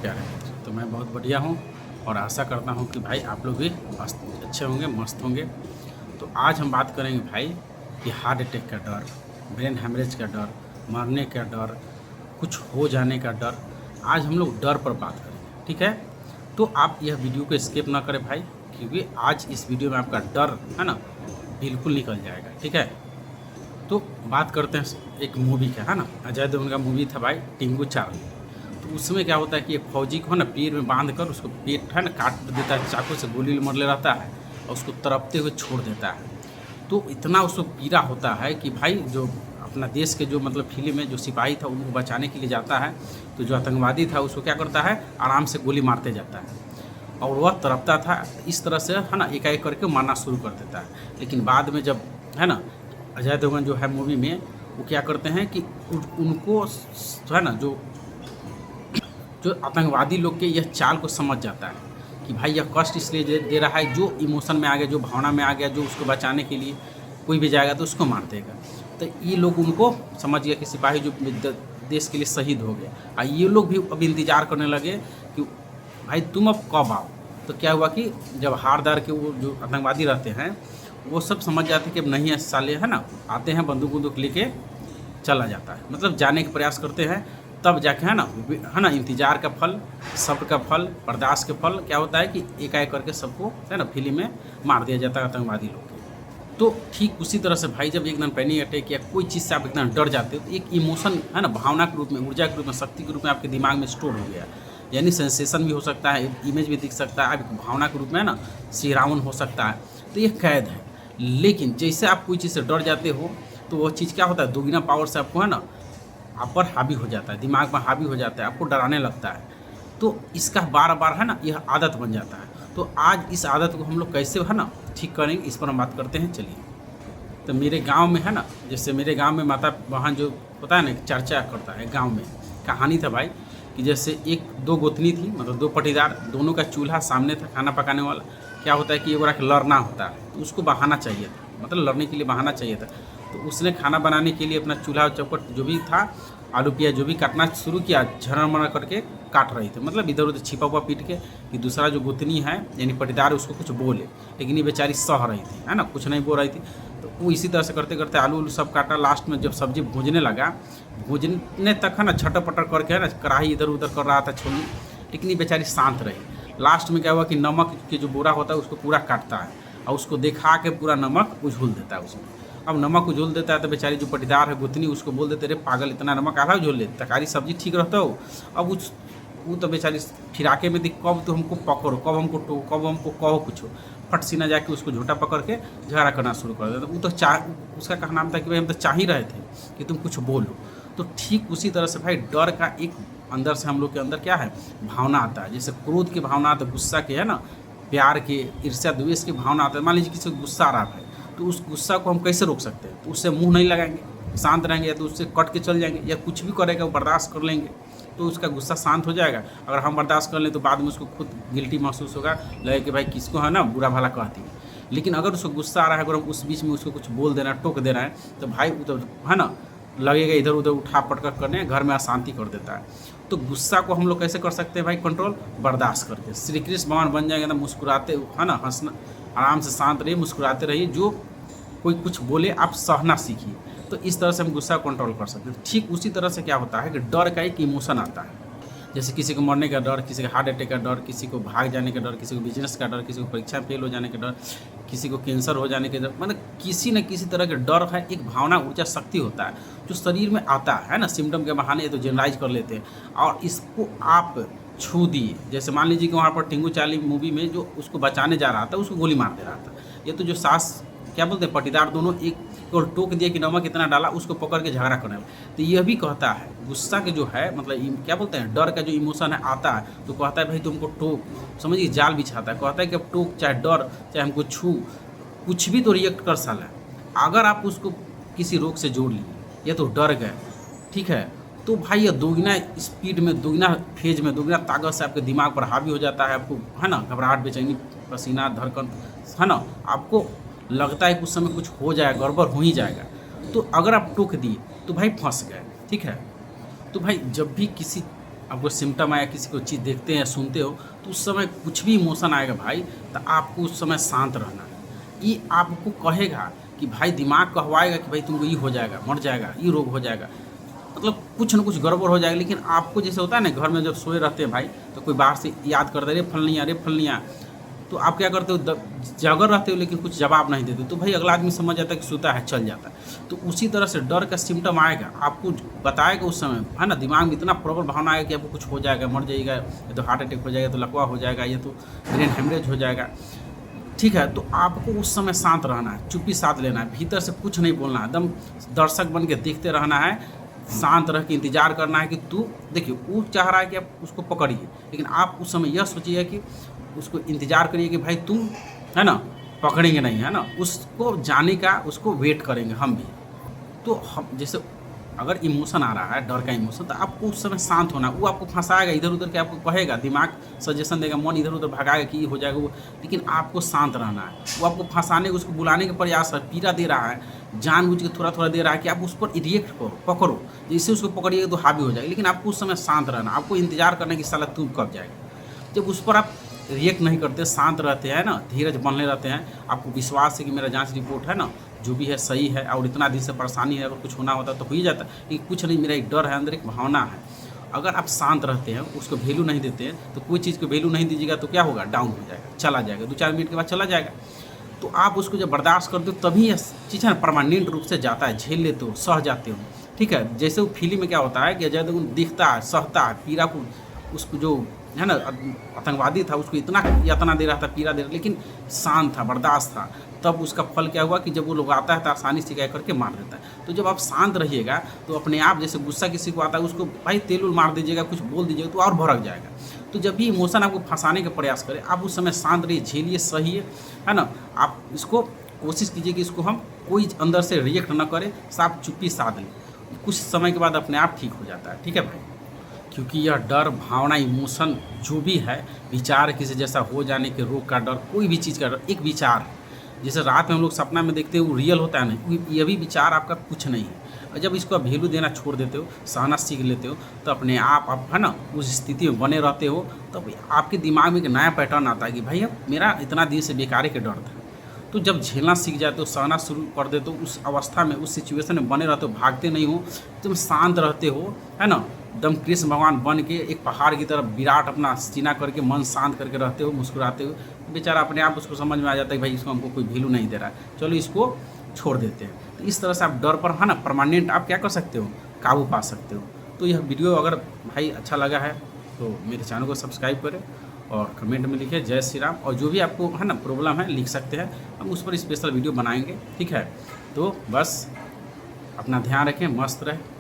प्यारे मित्र। तो मैं बहुत बढ़िया हूँ और आशा करता हूँ कि भाई आप लोग भी अच्छे होंगे, मस्त होंगे। तो आज हम बात करेंगे भाई कि हार्ट अटैक का डर, ब्रेन हेमरेज का डर, मरने का डर, कुछ हो जाने का डर। आज हम लोग डर पर बात करेंगे, ठीक है। तो आप यह वीडियो को स्किप ना करें भाई, क्योंकि आज इस वीडियो में आपका डर है ना बिल्कुल निकल जाएगा, ठीक है। तो बात करते हैं एक मूवी का, है ना, अजय देवगन का मूवी था भाई टिंगू चार्ली। तो उसमें क्या होता है कि एक फौजी को है ना पेड़ में बांध कर उसको पेट है ना काट देता है, चाकू से गोली मर ले रहता है और उसको तड़पते हुए छोड़ देता है। तो इतना उसको पीड़ा होता है कि भाई जो अपना देश के जो मतलब फिल्म में जो सिपाही था उनको बचाने के लिए जाता है, तो जो आतंकवादी था उसको क्या करता है, आराम से गोली मारते जाता है और वह तड़पता था। इस तरह से है ना एक एक करके मारना शुरू कर देता है। लेकिन बाद में जब है ना अजय देवगन जो है मूवी में वो क्या करते हैं कि उनको है ना जो आतंकवादी लोग के यह चाल को समझ जाता है कि भाई यह कष्ट इसलिए दे रहा है, जो इमोशन में आ गया, जो भावना में आ गया, जो उसको बचाने के लिए कोई भी जाएगा तो उसको मार देगा। तो ये लोग उनको समझ गया कि सिपाही जो देश के लिए शहीद हो गया। और ये लोग भी अब इंतज़ार करने लगे कि भाई तुम अब कब आओ। तो क्या हुआ कि जब हारदार के वो जो आतंकवादी रहते हैं वो सब समझ जाते हैं कि अब नहीं है साले, है ना, आते हैं बंदूक लेके चला जाता है, मतलब जाने का प्रयास करते हैं। तब जाके है ना इंतज़ार का फल, सब्र का फल, बर्दाश्त के फल क्या होता है कि एक एक करके सबको है ना फिल्म में मार दिया जाता है आतंकवादी लोग के। तो ठीक उसी तरह से भाई जब एकदम पैनिक अटैक या कोई चीज़ से आप एकदम डर जाते हो तो एक इमोशन है ना भावना के रूप में, ऊर्जा के रूप में, शक्ति के रूप में आपके दिमाग में स्टोर हो गया। यानी सेंसेशन भी हो सकता है, इमेज भी दिख सकता है, आप भावना के रूप में है ना श्री रावण हो सकता है। तो ये कैद है। लेकिन जैसे आप कोई चीज़ से डर जाते हो तो वह चीज़ क्या होता है, दोगुना पावर से आपको है ना आप पर हावी हो जाता है, दिमाग पर हावी हो जाता है, आपको डराने लगता है। तो इसका बार बार है ना यह आदत बन जाता है। तो आज इस आदत को हम लोग कैसे है ना ठीक करेंगे, इस पर हम बात करते हैं। चलिए, तो मेरे गांव में है ना, जैसे मेरे गांव में माता वहाँ जो होता है ना चर्चा करता है गांव में, कहानी था भाई कि जैसे एक दो गोतनी थी, मतलब दो पटीदार, दोनों का चूल्हा सामने था खाना पकाने वाला। क्या होता है कि एक बार लड़ना होता है तो उसको बहाना चाहिए था, मतलब लड़ने के लिए बहाना चाहिए था। तो उसने खाना बनाने के लिए अपना चूल्हा चौकट जो भी था, आलू प्याज जो भी काटना शुरू किया, झरमर करके काट रही थी, मतलब इधर उधर छिपा हुआ पीट के कि दूसरा जो गोतनी है यानी पटीदार उसको कुछ बोले, लेकिन ये बेचारी सह रही थी, है ना, कुछ नहीं बोल रही थी। तो वो इसी तरह से करते करते आलू सब काटा। लास्ट में जब सब्जी भूनने लगा, भूनने तक है ना छटर पटर करके है ना कढ़ाई इधर उधर कर रहा था छोलनी, लेकिन ये बेचारी शांत रही। लास्ट में क्या हुआ कि नमक के जो बोरा होता है उसको पूरा काटता है और उसको दिखा के पूरा नमक उझोल देता है उसमें। अब नमक उझोल देता है तो बेचारी जो पटीदार है गोतनी उसको बोल देते, रे पागल, इतना नमक आधा उझोल ले, तकारी सब्जी ठीक रहता हो। अब वो तो बेचारी फिराके में दिख, कब तो हमको पकड़ो, कब हमको टो, कब हमको कहो कुछ, फट सीना जाके उसको झोटा पकड़ के झगड़ा करना शुरू कर देता। वो तो उसका कहना नाम था कि भाई हम तो चाह ही रहे थे कि तुम कुछ बोलो। तो ठीक उसी तरह से भाई डर का एक अंदर से हम लोग के अंदर क्या है भावना आता है। जैसे क्रोध की भावना आता है, गुस्सा के, है ना, प्यार के, ईर्ष्या द्वेष की भावना आता है। मान लीजिए किसी को गुस्सा आ रहा है तो उस गुस्सा को हम कैसे रोक सकते हैं, तो उससे मुंह नहीं लगाएंगे, शांत रहेंगे, या तो उससे कट के चल जाएंगे, या कुछ भी करेगा वो बर्दाश्त कर लेंगे तो उसका गुस्सा शांत हो जाएगा। अगर हम बर्दाश्त कर लें तो बाद में उसको खुद गिल्टी महसूस होगा, लगे कि भाई किसको है ना बुरा भला कहती है। लेकिन अगर उसको गुस्सा आ रहा है, अगर हम उस बीच में उसको कुछ बोल देना, टोक देना है, तो भाई वो तो है ना लगेगा इधर उधर उठा पटक करने, घर में अशांति कर देता है। तो गुस्सा को हम लोग कैसे कर सकते हैं भाई कंट्रोल, बर्दाश्त करके। श्री कृष्ण भगवान बन जाएंगे ना, मुस्कुराते है ना, हंसना, आराम से शांत रहिए, मुस्कुराते रहिए, जो कोई कुछ बोले आप सहना सीखिए। तो इस तरह से हम गुस्सा कंट्रोल कर सकते हैं। ठीक उसी तरह से क्या होता है कि डर का एक इमोशन आता है। जैसे किसी को मरने का डर, किसी का हार्ट अटैक का डर, किसी को भाग जाने का डर, किसी को बिजनेस का डर, किसी को परीक्षा में फेल हो जाने का डर, किसी को कैंसर हो जाने का डर, मतलब किसी न किसी तरह का डर है। एक भावना, ऊर्जा, शक्ति होता है जो शरीर में आता है ना, सिम्टम के बहाने तो जनरलाइज कर लेते हैं और इसको आप छू दिए। जैसे मान लीजिए कि वहाँ पर टिंगू चार्ली मूवी में जो उसको बचाने जा रहा था उसको गोली मार दे रहा था। ये तो जो सास क्या बोलते हैं पटीदार दोनों एक को टोक दिया कि नमक इतना डाला, उसको पकड़ के झगड़ा करने लगा। तो यह भी कहता है गुस्सा के जो है मतलब क्या बोलते हैं डर का जो इमोशन है आता है तो कहता है भाई तुमको टोक, समझिए जाल बिछाता है, कहता है कि अब टोक, चाहे डर, चाहे हमको छू, कुछ भी तो रिएक्ट कर साला। अगर आप उसको किसी रोग से जोड़ लिए या तो डर गए, ठीक है, तो भाई ये दोगुना स्पीड में, दोगुना फेज में, दोगुना ताकत से आपके दिमाग पर हावी हो जाता है। आपको है ना घबराहट, बेचैनी, पसीना, धड़कन, है ना, आपको लगता है कि उस समय कुछ हो जाएगा, गड़बड़ हो ही जाएगा। तो अगर आप टोक दिए तो भाई फंस गए, ठीक है। तो भाई जब भी किसी आपको सिम्टम आया, किसी को चीज़ देखते हैं सुनते हो, तो उस समय कुछ भी इमोशन आएगा भाई, तो आपको उस समय शांत रहना है। ये आपको कहेगा कि भाई, दिमाग कहवाएगा कि भाई तुमको ये हो जाएगा, मर जाएगा, ये रोग हो जाएगा, मतलब कुछ न कुछ गड़बड़ हो जाएगा। लेकिन आपको जैसे होता है ना, घर में जब सोए रहते हैं भाई, तो कोई बाहर से याद करता है, अरे फलनिया, तो आप क्या करते हो, जागर रहते हो लेकिन कुछ जवाब नहीं देते, तो भाई अगला आदमी समझ जाता है कि सोता है, चल जाता है। तो उसी तरह से डर का सिम्टम आएगा, आपको बताएगा उस समय, है ना, दिमाग में इतना प्रबल भावना आएगा कि आपको कुछ हो जाएगा, मर जाएगा, या तो हार्ट अटैक हो जाएगा, तो लकवा हो जाएगा, या तो ब्रेन हेमरेज हो जाएगा। ठीक है, तो आपको उस समय शांत रहना है, चुप्पी साध लेना है, भीतर से कुछ नहीं बोलना है, एकदम दर्शक बन के देखते रहना है, शांत रह के इंतजार करना है कि तू देखिए वो चाह रहा है कि आप उसको पकड़िए, लेकिन आप उस समय यह सोचिए कि उसको इंतजार करिए कि भाई तुम, है ना, पकड़ेंगे नहीं, है ना, उसको जाने का, उसको वेट करेंगे हम भी। तो हम जैसे अगर इमोशन आ रहा है, डर का इमोशन, तो आपको उस समय शांत होना, वो आपको फंसाएगा इधर उधर के, आपको कहेगा, दिमाग सजेशन देगा, मन इधर उधर भगाएगा कि ये हो जाएगा वो, लेकिन आपको शांत रहना है। वो आपको फंसाने, उसको बुलाने का प्रयास है, पीड़ा दे रहा है, जानबूझ के थोड़ा थोड़ा दे रहा है कि आप उस पर रिएक्ट करो, पकड़ो, जैसे उसको पकड़िएगा तो हावी हो जाएगा, लेकिन आपको उस समय शांत रहना, आपको इंतजार करना कि साला तू कब जाएगा। जब उस पर आप रिएक्ट नहीं करते, शांत रहते हैं ना, धीरज बनने रहते हैं, आपको विश्वास है कि मेरा जांच रिपोर्ट है ना, जो भी है सही है, और इतना दिन से परेशानी है, अगर कुछ होना होता तो हो ही जाता, लेकिन कुछ नहीं, मेरा एक डर है, अंदर एक भावना है। अगर आप शांत रहते हैं, उसको वैल्यू नहीं देते हैं, तो कोई चीज़ को वैल्यू नहीं दीजिएगा तो क्या होगा, डाउन हो जाएगा, चला जाएगा, 2-4 मिनट के बाद चला जाएगा। तो आप उसको जब बर्दाश्त करते हो तभी यह चीज़ है ना परमानेंट रूप से जाता है, झेल लेते हो, सह जाते हो। ठीक है, जैसे वो फिल्म में क्या होता है कि जब दिखता है, सहता है पीड़ा को, उसको जो है ना आतंकवादी था, उसको इतना यातना दे रहा था, पीड़ा दे रहा, लेकिन शांत था, बर्दाश्त था, तब उसका फल क्या हुआ कि जब वो लोग आता है तो आसानी से क्या करके मार देता है। तो जब आप शांत रहिएगा तो अपने आप, जैसे गुस्सा किसी को आता है, उसको भाई तेल उल मार दीजिएगा, कुछ बोल दीजिएगा तो और भड़क जाएगा। तो जब भी इमोशन आपको फंसाने का प्रयास करे, आप उस समय शांत रहिए, झेलिए, सहिए, है ना, आप इसको कोशिश कीजिए कि इसको हम कोई अंदर से रिएक्ट न करें, साफ चुप्पी साध लें, कुछ समय के बाद अपने आप ठीक हो जाता है। ठीक है भाई, क्योंकि यह डर, भावना, इमोशन जो भी है, विचार किसी जैसा हो जाने के रोग का डर, कोई भी चीज़ का डर, एक विचार, जैसे रात में हम लोग सपना में देखते हैं वो रियल होता है नहीं, ये भी विचार आपका कुछ नहीं है। और जब इसको आप वैल्यू देना छोड़ देते हो, सहना सीख लेते हो, तो अपने आप है ना उस स्थिति में बने रहते हो, तब आपके दिमाग में एक नया पैटर्न आता है कि भाई अब मेरा इतना दिन से बेकार के डर था। तो जब झेलना सीख जाते हो, सहना शुरू कर देते हो, उस अवस्था में, उस सिचुएशन में बने रहते हो, भागते नहीं हो, तुम शांत रहते हो, है ना, एकदम कृष्ण भगवान बन के एक पहाड़ की तरफ विराट अपना सीना करके मन शांत करके रहते हो, मुस्कुराते हो, बेचारा अपने आप उसको समझ में आ जाता है भाई इसको हमको कोई वैल्यू नहीं दे रहा है, चलो इसको छोड़ देते हैं। तो इस तरह से आप डर पर, है ना, परमानेंट आप क्या कर सकते हो, काबू पा सकते हो। तो यह वीडियो अगर भाई अच्छा लगा है तो मेरे चैनल को सब्सक्राइब करें और कमेंट में लिखिए जय श्री राम, और जो भी आपको है ना प्रॉब्लम है लिख सकते हैं, हम उस पर स्पेशल वीडियो बनाएंगे। ठीक है, तो बस अपना ध्यान रखें, मस्त रहे।